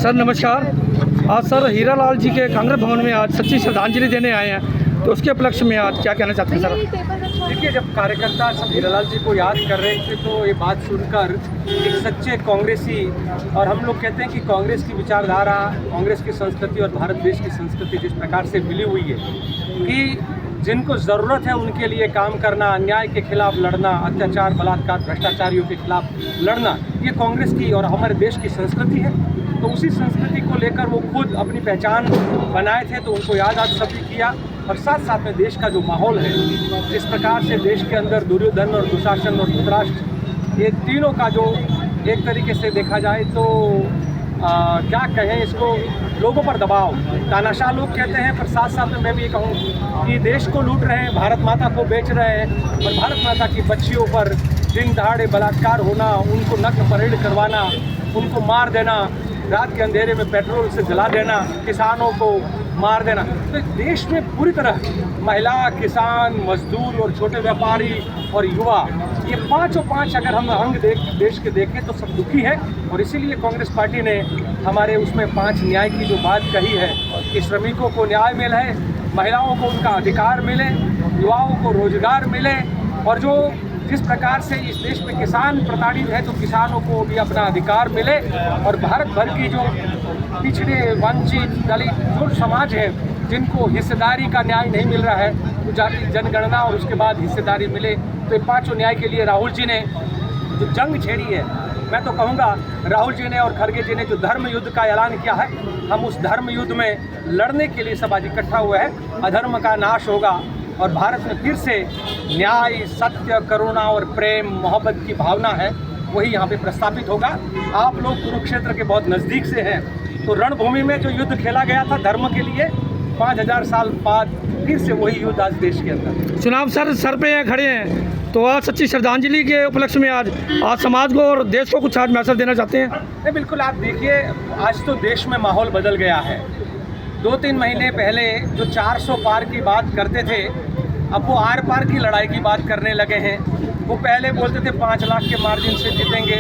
Sir नमस्कार। आज sir Hiralal जी के कांग्रेस भवन में आज सच्ची श्रद्धांजलि देने आए हैं, तो उसके उपलक्ष्य में आज क्या कहना चाहते हैं सर? देखिए, जब कार्यकर्ता सब हीरालाल जी को याद कर रहे थे तो ये बात सुनकर एक सच्चे कांग्रेसी, और हम लोग कहते हैं कि कांग्रेस की विचारधारा, कांग्रेस की संस्कृति और भारत देश की संस्कृति जिस प्रकार से मिली हुई है कि जिनको ज़रूरत है उनके लिए काम करना, अन्याय के खिलाफ लड़ना, अत्याचार, बलात्कार, भ्रष्टाचारियों के खिलाफ लड़ना, ये कांग्रेस की और हमारे देश की संस्कृति है। तो उसी संस्कृति को लेकर वो खुद अपनी पहचान बनाए थे, तो उनको याद आज सभी किया। और साथ साथ में देश का जो माहौल है, जिस प्रकार से देश के अंदर दुर्योधन और दुशासन और धृतराष्ट्र, ये तीनों का जो एक तरीके से देखा जाए तो क्या कहें इसको, लोगों पर दबाव, तानाशाह लोग कहते हैं, पर साथ साथ में मैं भी ये कहूँ कि देश को लूट रहे हैं, भारत माता को बेच रहे हैं, और भारत माता की बच्चियों पर दिन दहाड़े बलात्कार होना, उनको नग्न परेड करवाना, उनको मार देना, रात के अंधेरे में पेट्रोल से जला देना, किसानों को मार देना। तो देश में पूरी तरह महिला, किसान, मजदूर और छोटे व्यापारी और युवा, ये पाँचों पाँच अगर हम अंग देश के देखें तो सब दुखी है। और इसीलिए कांग्रेस पार्टी ने हमारे उसमें 5 न्याय की जो बात कही है कि श्रमिकों को न्याय मिले, महिलाओं को उनका अधिकार मिले, युवाओं को रोजगार मिले, और जो जिस प्रकार से इस देश में किसान प्रताड़ित है तो किसानों को भी अपना अधिकार मिले, और भारत भर की जो पिछड़े, वंचित, दलित जो समाज है जिनको हिस्सेदारी का न्याय नहीं मिल रहा है, तो जाति जनगणना और उसके बाद हिस्सेदारी मिले। तो ये 5 न्याय के लिए राहुल जी ने जो जंग छेड़ी है, मैं तो कहूँगा राहुल जी ने और खड़गे जी ने जो धर्म युद्ध का ऐलान किया है, हम उस धर्म युद्ध में लड़ने के लिए सब आज इकट्ठा हुए हैं। अधर्म का नाश होगा और भारत में फिर से न्याय, सत्य, करुणा और प्रेम, मोहब्बत की भावना है, वही यहाँ पे प्रस्थापित होगा। आप लोग कुरुक्षेत्र के बहुत नज़दीक से हैं, तो रणभूमि में जो युद्ध खेला गया था धर्म के लिए, 5000 साल बाद फिर से वही युद्ध आज देश के अंदर। चुनाव सर पे खड़े हैं, तो आज सच्ची श्रद्धांजलि के उपलक्ष्य में आज समाज को और देश को कुछ आज मैसेज देना चाहते हैं? नहीं, बिल्कुल। आप देखिए, आज तो देश में माहौल बदल गया है। 2-3 महीने पहले जो 400 पार की बात करते थे, अब वो आर पार की लड़ाई की बात करने लगे हैं। वो पहले बोलते थे 5 लाख के मार्जिन से जीतेंगे,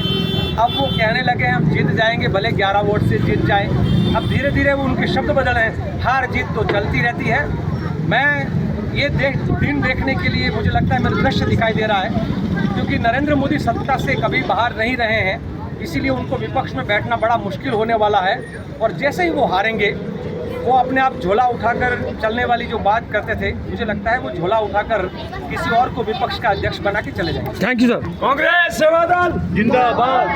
अब वो कहने लगे हम जीत जाएंगे, भले 11 वोट से जीत जाएं। अब धीरे धीरे वो उनके शब्द बदल हैं। हार जीत तो चलती रहती है। मैं ये दिन देखने के लिए मुझे लगता है मेरा दृश्य दिखाई दे रहा है, क्योंकि नरेंद्र मोदी सत्ता से कभी बाहर नहीं रहे हैं, इसीलिए उनको विपक्ष में बैठना बड़ा मुश्किल होने वाला है। और जैसे ही वो हारेंगे, वो अपने आप झोला उठाकर चलने वाली जो बात करते थे, मुझे लगता है वो झोला उठाकर किसी और को विपक्ष का अध्यक्ष बना के चले जाएंगे। Thank you sir. Congress Sevadal जिंदाबाद।